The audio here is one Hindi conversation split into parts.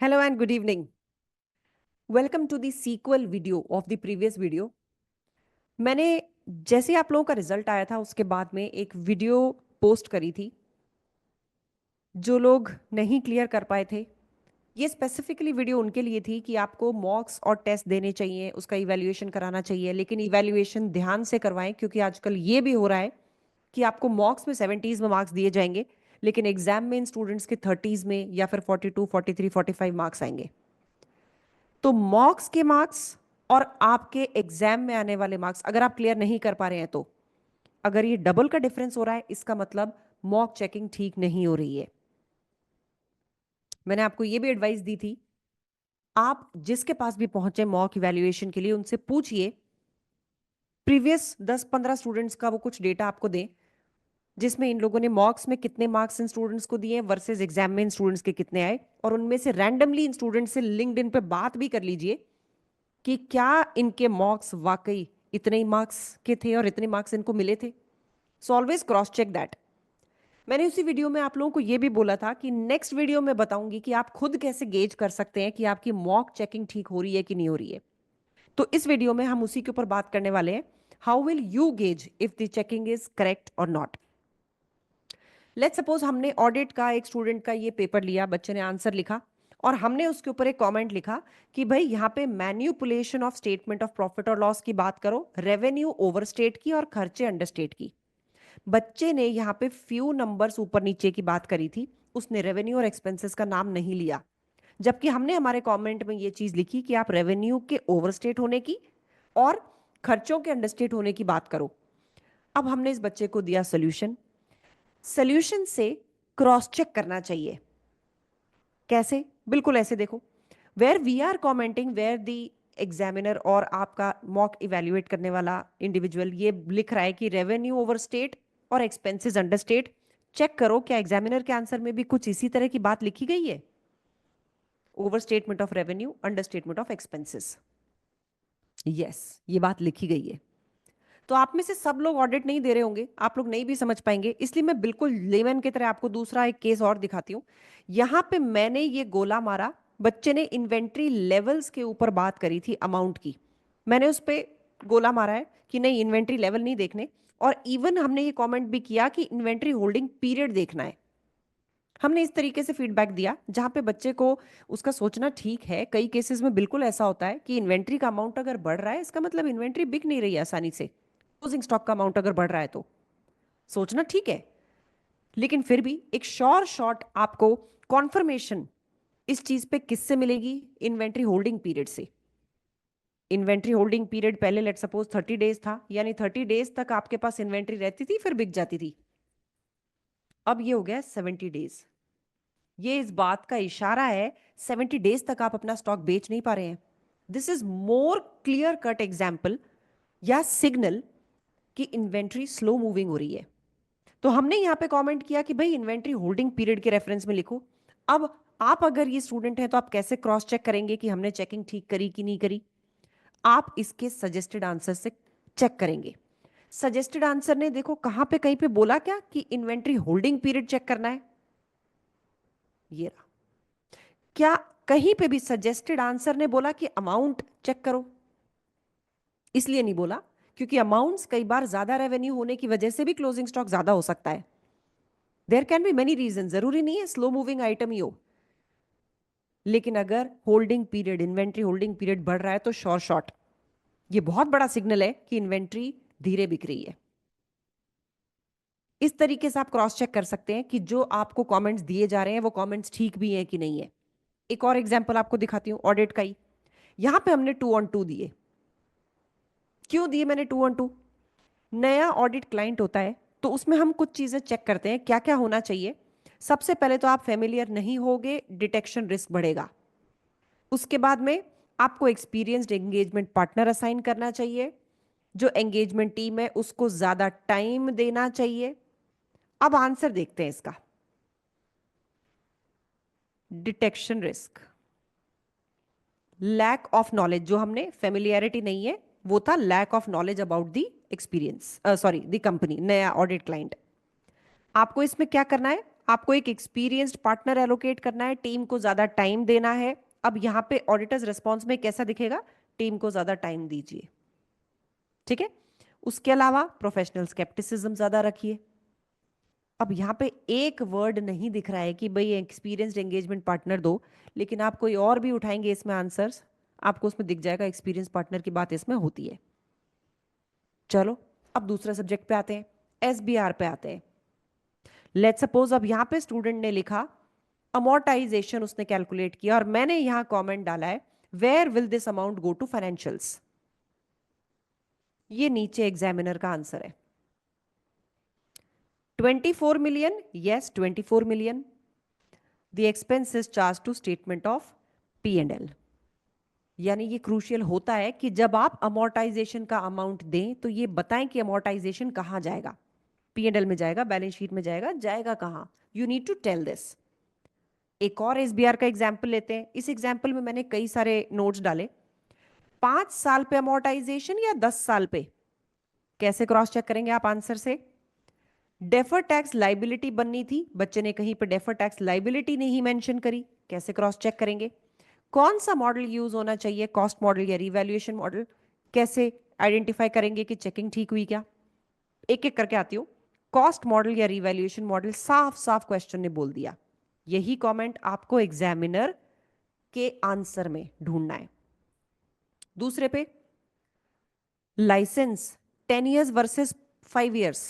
Hello and good evening. Welcome to the sequel video of the previous video. मैंने जैसे आप लोगों का रिजल्ट आया था उसके बाद में एक वीडियो पोस्ट करी थी। जो लोग नहीं क्लियर कर पाए थे, ये स्पेसिफिकली वीडियो उनके लिए थी कि आपको मॉक्स और टेस्ट देने चाहिए, उसका इवैल्यूएशन कराना चाहिए, लेकिन इवैल्यूएशन ध्यान से करवाएं क्योंकि आजकल ये भी हो रहा है कि आपको मॉक्स में 70s में मार्क्स दिए जाएंगे, लेकिन एग्जाम में इन स्टूडेंट्स के 30s में या फिर 42, 43, 45 मार्क्स आएंगे। तो मॉक्स के मार्क्स और आपके एग्जाम में आने वाले मार्क्स अगर आप क्लियर नहीं कर पा रहे हैं, तो अगर ये डबल का डिफरेंस हो रहा है, इसका मतलब मॉक चेकिंग ठीक नहीं हो रही है। मैंने आपको ये भी एडवाइस दी थी, आप जिसके पास भी पहुंचे मॉक इवैल्यूएशन के लिए, उनसे पूछिए प्रीवियस 10-15 स्टूडेंट्स का वो कुछ डेटा आपको दें, जिसमें इन लोगों ने मॉक्स में कितने मार्क्स इन स्टूडेंट्स को दिए वर्सेस एग्जाम में इन स्टूडेंट्स के कितने आए, और उनमें से रैंडमली इन स्टूडेंट्स से लिंक्डइन पे बात भी कर लीजिए कि क्या इनके मार्क्स वाकई इतने ही मार्क्स के थे और इतने मार्क्स इनको मिले थे। So always cross check that. मैंने उसी वीडियो में आप लोगों को यह भी बोला था कि नेक्स्ट वीडियो में बताऊंगी कि आप खुद कैसे गेज कर सकते हैं कि आपकी मॉक चेकिंग ठीक हो रही है कि नहीं हो रही है। तो इस वीडियो में हम उसी के ऊपर बात करने वाले हैं, how will you gauge if the checking is correct और नॉट। लेट्स सपोज हमने ऑडिट का एक स्टूडेंट का ये पेपर लिया, बच्चे ने आंसर लिखा और हमने उसके ऊपर एक कमेंट लिखा कि भाई यहाँ पे manipulation of statement of profit और लॉस की बात करो, रेवेन्यू ओवरस्टेट की और खर्चे अंडरस्टेट की। बच्चे ने यहाँ पे फ्यू नंबर्स ऊपर नीचे की बात करी थी, उसने रेवेन्यू और एक्सपेंसेस का नाम नहीं लिया, जबकि हमने हमारे कमेंट में ये चीज लिखी कि आप रेवेन्यू के ओवरस्टेट होने की और खर्चों के अंडरस्टेट होने की बात करो। अब हमने इस बच्चे को दिया सोल्यूशन। सोल्यूशन से क्रॉस चेक करना चाहिए। कैसे? बिल्कुल ऐसे देखो, where we are commenting, where the examiner और आपका मॉक इवैल्यूएट करने वाला इंडिविजुअल ये लिख रहा है कि रेवेन्यू ओवर स्टेट और एक्सपेंसेस अंडर स्टेट। चेक करो क्या एग्जामिनर के आंसर में भी कुछ इसी तरह की बात लिखी गई है, over statement of revenue, under statement of expenses. Yes, ये बात लिखी गई है। तो आप में से सब लोग ऑडिट नहीं दे रहे होंगे, आप लोग नहीं भी समझ पाएंगे, इसलिए मैं बिल्कुल लेमन की तरह आपको दूसरा एक केस और दिखाती हूँ। यहां पे मैंने ये गोला मारा, बच्चे ने इन्वेंट्री लेवल्स के ऊपर बात करी थी, अमाउंट की। मैंने उस पर गोला मारा है कि नहीं, इन्वेंट्री लेवल नहीं देखने, और इवन हमने ये कमेंट भी किया कि इन्वेंट्री होल्डिंग पीरियड देखना है। हमने इस तरीके से फीडबैक दिया जहां पे बच्चे को उसका सोचना ठीक है। कई केसेस में बिल्कुल ऐसा होता है कि इन्वेंट्री का अमाउंट अगर बढ़ रहा है, इसका मतलब इन्वेंट्री बिक नहीं रही है आसानी से। क्लोजिंग स्टॉक का अमाउंट अगर बढ़ रहा है तो सोचना ठीक है, लेकिन फिर भी एक शॉर्ट आपको कॉन्फर्मेशन इस चीज पे किससे मिलेगी? इन्वेंट्री होल्डिंग पीरियड से। इन्वेंट्री होल्डिंग पीरियड पहले लेट सपोज 30 डेज था, यानी 30 डेज तक आपके पास इन्वेंट्री रहती थी, फिर बिक जाती थी। अब ये हो गया 70 डेज। ये इस बात का इशारा है 70 डेज तक आप अपना स्टॉक बेच नहीं पा रहे हैं। This is more clear cut example या सिग्नल कि इन्वेंट्री स्लो मूविंग हो रही है। तो हमने यहां पे कमेंट किया कि भाई इन्वेंट्री होल्डिंग पीरियड के रेफरेंस में लिखो। अब आप अगर ये स्टूडेंट हैं तो आप कैसे क्रॉस चेक करेंगे कि हमने चेकिंग ठीक करी कि नहीं करी? आप इसके सजेस्टेड आंसर से चेक करेंगे। सजेस्टेड आंसर ने देखो कहां पे कहीं पे बोला क्या कि इन्वेंट्री होल्डिंग पीरियड चेक करना है, ये रहा। क्या कहीं पे भी सजेस्टेड आंसर ने बोला कि अमाउंट चेक करो? इसलिए नहीं बोला क्योंकि अमाउंट्स कई बार ज्यादा रेवेन्यू होने की वजह से भी क्लोजिंग स्टॉक ज्यादा हो सकता है। There can be many reason, जरूरी नहीं है स्लो मूविंग आइटम ही हो। लेकिन अगर holding period, inventory holding period बढ़ रहा है तो शॉर्ट ये बहुत बड़ा सिग्नल है कि इन्वेंट्री धीरे बिक रही है। इस तरीके से आप क्रॉस चेक कर सकते हैं कि जो आपको कमेंट्स दिए जा रहे हैं वो कमेंट्स ठीक भी हैं कि नहीं है। एक और एग्जांपल आपको दिखाती हूं ऑडिट का ही। यहां पे हमने 2 on 2 दिए। क्यों दिए मैंने 2 on 2? नया ऑडिट क्लाइंट होता है तो उसमें हम कुछ चीजें चेक करते हैं, क्या क्या होना चाहिए। सबसे पहले तो आप फेमिलियर नहीं होगे, डिटेक्शन रिस्क बढ़ेगा। उसके बाद में आपको एक्सपीरियंस्ड एंगेजमेंट पार्टनर असाइन करना चाहिए। जो एंगेजमेंट टीम है उसको ज्यादा टाइम देना चाहिए। अब आंसर देखते हैं इसका। Detection risk, lack of knowledge, जो हमने फेमिलियरिटी नहीं है वो था lack of knowledge about the experience, sorry the company, नया ऑडिट क्लाइंट। आपको इसमें क्या करना है? आपको एक एक्सपीरियंस्ड पार्टनर एलोकेट करना है, टीम को ज्यादा टाइम देना है। अब यहां पे ऑडिटर्स रिस्पॉन्स में कैसा दिखेगा, टीम को ज्यादा टाइम दीजिए, ठीक है। उसके अलावा प्रोफेशनल स्केप्टिसिज्म ज्यादा रखिए। अब यहाँ पे एक वर्ड नहीं दिख रहा है कि भाई एक्सपीरियंस्ड एंगेजमेंट पार्टनर दो, लेकिन आप कोई और भी उठाएंगे इसमें आंसर्स, आपको उसमें दिख जाएगा एक्सपीरियंस पार्टनर की बात इसमें होती है। चलो अब दूसरे सब्जेक्ट पे आते हैं, एसबीआर पे आते हैं। लेट्स सपोज अब यहाँ पे स्टूडेंट ने लिखा अमोर्टाइजेशन उसने कैलकुलेट किया, और मैंने यहां कमेंट डाला है where will this amount go to financials. ये नीचे एग्जामिनर का आंसर है 24 million, yes 24 million. The expense is charge to statement of P&L। यानी ये क्रूशियल होता है कि जब आप अमोर्टाइजेशन का अमाउंट दें तो ये बताएं कि अमोर्टाइजेशन कहां जाएगा, P&L में जाएगा, बैलेंस शीट में जाएगा, जाएगा कहां, you need to tell this. एक और एसबीआर का एग्जाम्पल लेते हैं। इस एग्जाम्पल में मैंने कई सारे नोट्स डाले। 5 साल पे अमोर्टाइजेशन या 10 साल पे, कैसे क्रॉस चेक करेंगे आप आंसर से। डेफर टैक्स लाइबिलिटी बननी थी, बच्चे ने कहीं पे डेफर टैक्स लाइबिलिटी नहीं मेंशन करी, कैसे क्रॉस चेक करेंगे। कौन सा मॉडल यूज होना चाहिए, कॉस्ट मॉडल या रिवैल्यूएशन मॉडल, कैसे आइडेंटिफाई करेंगे कि चेकिंग ठीक हुई क्या। एक एक करके आती हूँ। कॉस्ट मॉडल या रिवैल्यूएशन मॉडल, साफ साफ क्वेश्चन ने बोल दिया। यही कमेंट आपको एग्जामिनर के आंसर में ढूंढना है। दूसरे पे लाइसेंस 10 इयर्स वर्सेस 5 इयर्स।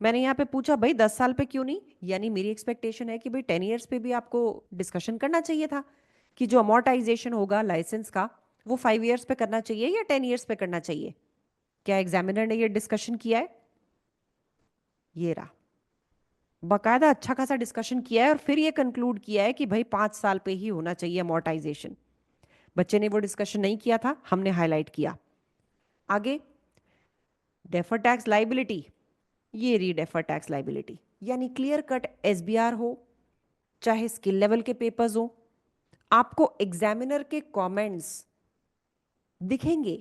मैंने यहाँ पे पूछा भाई 10 साल पे क्यों नहीं, यानी मेरी एक्सपेक्टेशन है कि भाई 10 इयर्स पे भी आपको डिस्कशन करना चाहिए था कि जो अमोर्टाइजेशन होगा लाइसेंस का वो 5 इयर्स पे करना चाहिए या 10 इयर्स पे करना चाहिए। क्या एग्जामिनर ने ये डिस्कशन किया है, ये रहा बकायदा अच्छा खासा डिस्कशन किया है, और फिर ये कंक्लूड किया है कि भाई 5 साल पे ही होना चाहिए अमोर्टाइजेशन। बच्चे ने वो डिस्कशन नहीं किया था, हमने हाईलाइट किया। आगे डेफर टैक्स लाइबिलिटी, ये री डेफर टैक्स लाइबिलिटी, यानी क्लियर कट एसबीआर हो चाहे स्किल लेवल के पेपर्स हो, आपको एग्जामिनर के कमेंट्स दिखेंगे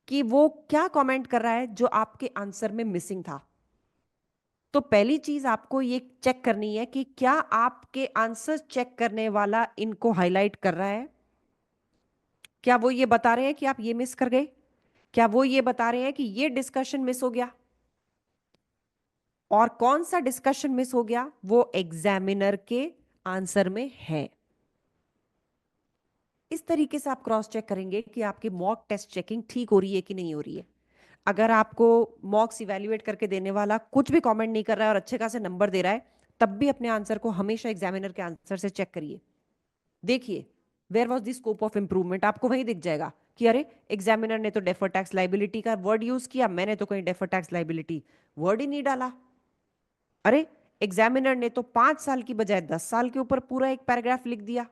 कि वो क्या कमेंट कर रहा है जो आपके आंसर में मिसिंग था। तो पहली चीज आपको ये चेक करनी है कि क्या आपके आंसर चेक करने वाला इनको हाईलाइट कर रहा है, क्या वो ये बता रहे हैं कि आप ये मिस कर गए, क्या वो ये बता रहे हैं कि ये डिस्कशन मिस हो गया, और कौन सा डिस्कशन मिस हो गया वो एग्जामिनर के आंसर में है। इस तरीके से आप क्रॉस चेक करेंगे कि आपकी मॉक टेस्ट चेकिंग ठीक हो रही है कि नहीं हो रही है। अगर आपको मॉक्स इवैल्यूएट करके देने वाला कुछ भी कमेंट नहीं कर रहा है और अच्छे खासे नंबर दे रहा है, तब भी अपने आंसर को हमेशा एग्जामिनर के आंसर से चेक करिए। देखिए where was the scope of improvement, आपको वही दिख जाएगा कि अरे एग्जामिनर ने तो डेफर टैक्स लाइबिलिटी का वर्ड यूज किया, मैंने तो कहीं डेफर टैक्स लाइबिलिटी वर्ड ही नहीं डाला। अरे एग्जामिनर ने तो 5 साल की बजाय 10 साल के ऊपर पूरा एक पैराग्राफ लिख दिया,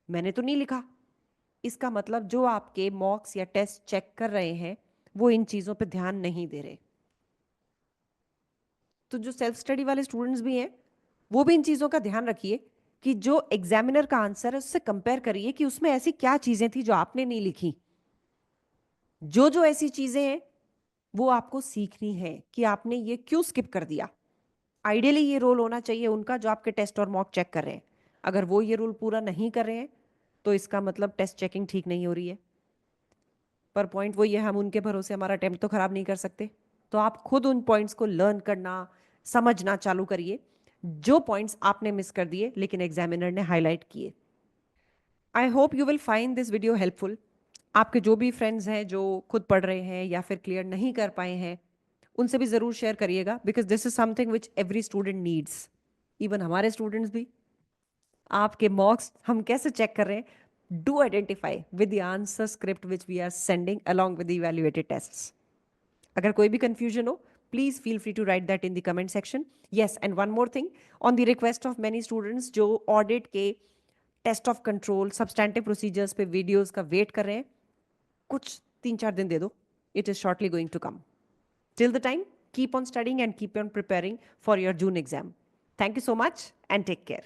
मैंने तो नहीं लिखा। इसका मतलब जो आपके मॉक्स या टेस्ट चेक कर रहे हैं वो इन चीजों पे ध्यान नहीं दे रहे। तो जो सेल्फ स्टडी वाले स्टूडेंट्स भी हैं वो भी इन चीजों का ध्यान रखिए कि जो एग्जामिनर का आंसर है उससे कंपेयर करिए कि उसमें ऐसी क्या चीजें थी जो आपने नहीं लिखी। जो जो ऐसी चीजें हैं वो आपको सीखनी है कि आपने ये क्यों स्किप कर दिया। आइडियली ये रोल होना चाहिए उनका जो आपके टेस्ट और मॉक चेक कर रहे हैं। अगर वो ये रूल पूरा नहीं कर रहे हैं तो इसका मतलब टेस्ट चेकिंग ठीक नहीं हो रही है। पर पॉइंट वही है, हम उनके भरोसे हमारा अटेम्प्ट तो खराब नहीं कर सकते। तो आप खुद उन पॉइंट्स को लर्न करना, समझना चालू करिए जो पॉइंट्स आपने मिस कर दिए लेकिन एग्जामिनर ने हाईलाइट किए। I hope you will find this video helpful. आपके जो भी फ्रेंड्स हैं जो खुद पढ़ रहे हैं या फिर क्लियर नहीं कर पाए हैं उनसे भी जरूर शेयर करिएगा, because this is something which every student needs, even हमारे स्टूडेंट्स भी। आपके मॉक्स हम कैसे चेक कर रहे हैं, do identify with the answer script which we are sending along with the evaluated tests. अगर कोई भी कंफ्यूजन हो please feel free to write that in the comment section. Yes, and one more thing, on the request of many students जो ऑडिट के test of control substantive procedures पे वीडियोस का वेट कर रहे हैं, कुछ 3-4 दिन दे दो, it is shortly going to come. Till the time, keep on studying and keep on preparing for your June exam. Thank you so much and take care.